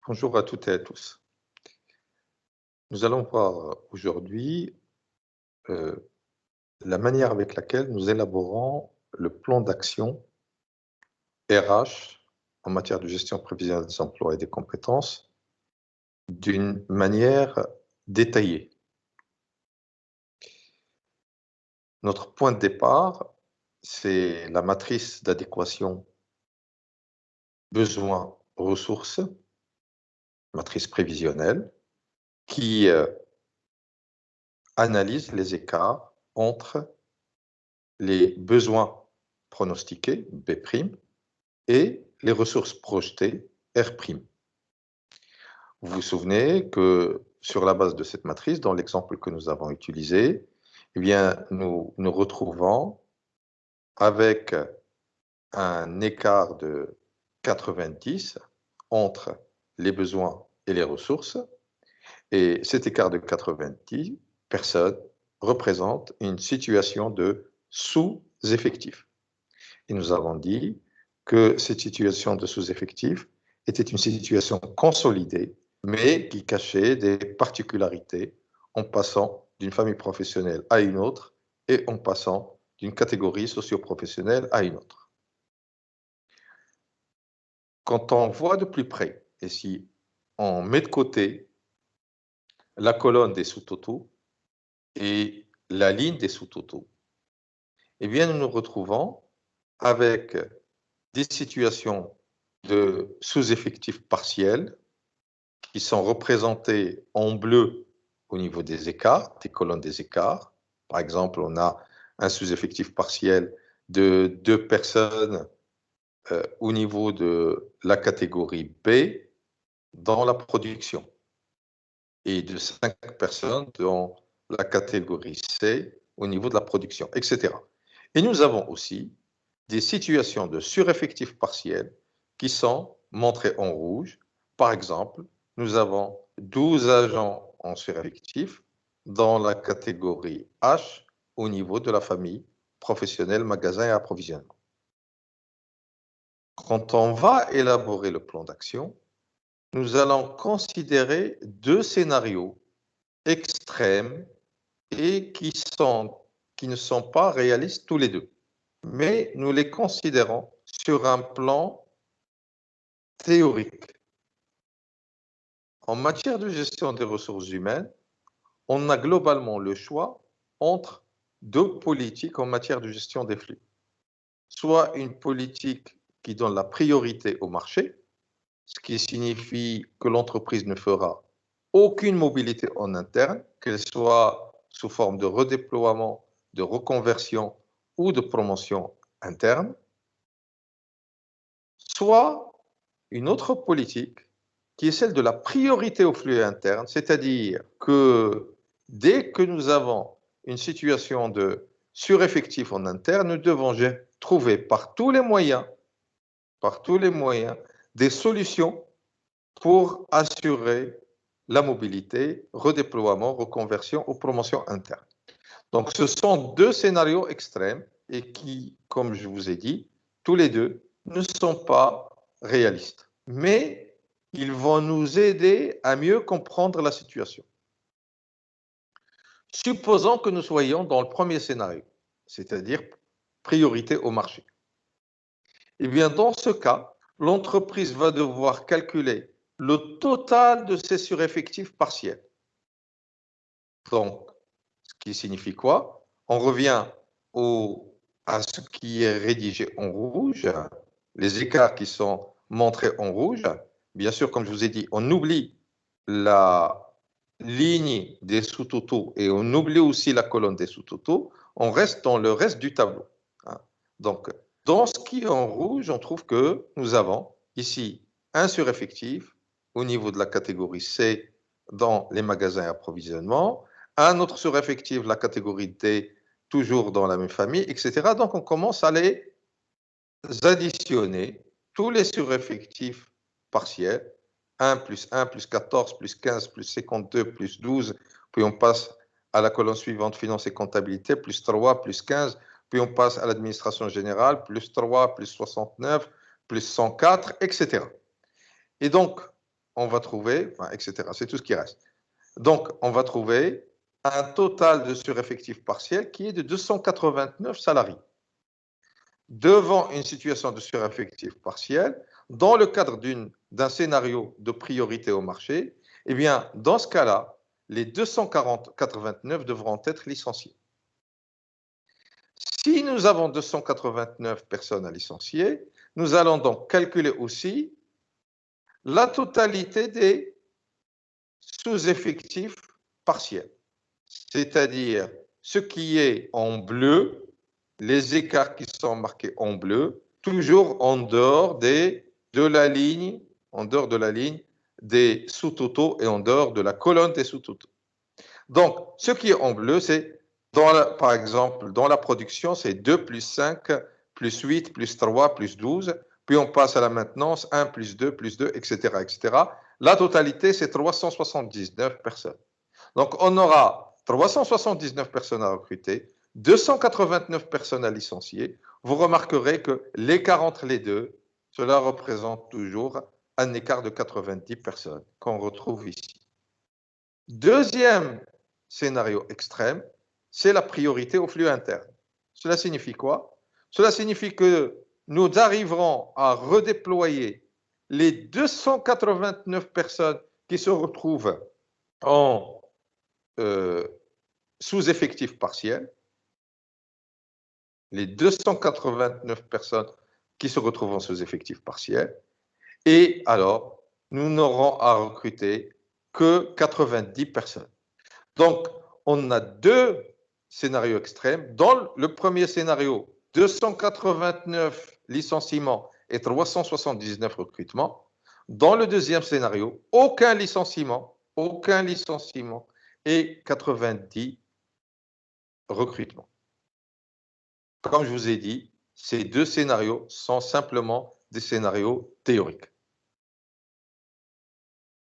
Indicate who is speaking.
Speaker 1: Bonjour à toutes et à tous. Nous allons voir aujourd'hui la manière avec laquelle nous élaborons le plan d'action RH en matière de gestion prévisionnelle des emplois et des compétences d'une manière détaillée. Notre point de départ, c'est la matrice d'adéquation besoins-ressources, matrice prévisionnelle, qui analyse les écarts entre les besoins pronostiqués, B', et les ressources projetées, R'. Vous vous souvenez que sur la base de cette matrice, dans l'exemple que nous avons utilisé, eh bien, nous nous retrouvons avec un écart de 90 entre les besoins et les ressources. Et cet écart de 90 personnes représente une situation de sous-effectif. Et nous avons dit que cette situation de sous-effectif était une situation consolidée, mais qui cachait des particularités en passant d'une famille professionnelle à une autre et en passant d'une catégorie socio-professionnelle à une autre. Quand on voit de plus près, et si on met de côté la colonne des sous-totaux et la ligne des sous-totaux, eh bien, nous nous retrouvons avec des situations de sous-effectifs partiels qui sont représentés en bleu au niveau des écarts, des colonnes des écarts. Par exemple, on a un sous-effectif partiel de 2 personnes au niveau de la catégorie B dans la production et de 5 personnes dans la catégorie C au niveau de la production, etc. Et nous avons aussi des situations de sureffectif partiel qui sont montrées en rouge. Par exemple, nous avons 12 agents en sureffectif dans la catégorie H au niveau de la famille professionnelle, magasin et approvisionnement. Quand on va élaborer le plan d'action, nous allons considérer 2 scénarios extrêmes et qui ne sont pas réalistes tous les deux. Mais nous les considérons sur un plan théorique. En matière de gestion des ressources humaines, on a globalement le choix entre 2 politiques en matière de gestion des flux. Soit une politique qui donne la priorité au marché, ce qui signifie que l'entreprise ne fera aucune mobilité en interne, qu'elle soit sous forme de redéploiement, de reconversion ou de promotion interne, soit une autre politique qui est celle de la priorité au flux interne, c'est-à-dire que dès que nous avons une situation de sureffectif en interne, nous devons trouver par tous les moyens, des solutions pour assurer la mobilité, redéploiement, reconversion ou promotion interne. Donc, ce sont 2 scénarios extrêmes et qui, comme je vous ai dit, tous les 2 ne sont pas réalistes. Mais ils vont nous aider à mieux comprendre la situation. Supposons que nous soyons dans le premier scénario, c'est-à-dire priorité au marché. Eh bien, dans ce cas, l'entreprise va devoir calculer le total de ses sureffectifs partiels. Donc, ce qui signifie quoi? On revient à ce qui est rédigé en rouge, les écarts qui sont montrés en rouge. Bien sûr, comme je vous ai dit, on oublie la ligne des sous-totaux et on oublie aussi la colonne des sous-totaux. On reste dans le reste du tableau. Donc, dans ce qui est en rouge, on trouve que nous avons ici un sureffectif au niveau de la catégorie C dans les magasins et approvisionnement, un autre sureffectif, la catégorie D, toujours dans la même famille, etc. Donc, on commence à les additionner, tous les sureffectifs partiels, 1 plus 1 plus 14 plus 15 plus 52 plus 12, puis on passe à la colonne suivante, finance et comptabilité, plus 3 plus 15, puis on passe à l'administration générale, plus 3 plus 69 plus 104, etc. Et donc, on va trouver, etc. C'est tout ce qui reste. Donc, on va trouver un total de sureffectif partiel qui est de 289 salariés. Devant une situation de sureffectif partiel, dans le cadre d'un scénario de priorité au marché, eh bien, dans ce cas-là, les 289 devront être licenciés. Si nous avons 289 personnes à licencier, nous allons donc calculer aussi la totalité des sous-effectifs partiels, c'est-à-dire ce qui est en bleu, les écarts qui sont marqués en bleu, toujours en dehors de la ligne des sous-totaux et en dehors de la colonne des sous-totaux. Donc, ce qui est en bleu, c'est, par exemple, dans la production, c'est 2 plus 5, plus 8, plus 3, plus 12. Puis on passe à la maintenance, 1 plus 2, etc., etc. La totalité, c'est 379 personnes. Donc, on aura 379 personnes à recruter, 289 personnes à licencier. Vous remarquerez que l'écart entre les deux, cela représente toujours un écart de 90 personnes qu'on retrouve ici. Deuxième scénario extrême, c'est la priorité au flux interne. Cela signifie quoi? Cela signifie que nous arriverons à redéployer les 289 personnes qui se retrouvent en sous-effectif partiel, les 289 personnes qui se retrouvent en sous-effectif partiel, et alors nous n'aurons à recruter que 90 personnes. Donc, on a deux scénarios extrêmes. Dans le premier scénario, 289 licenciements et 379 recrutements. Dans le deuxième scénario, aucun licenciement et 90 recrutements. Comme je vous ai dit, ces deux scénarios sont simplement des scénarios théoriques.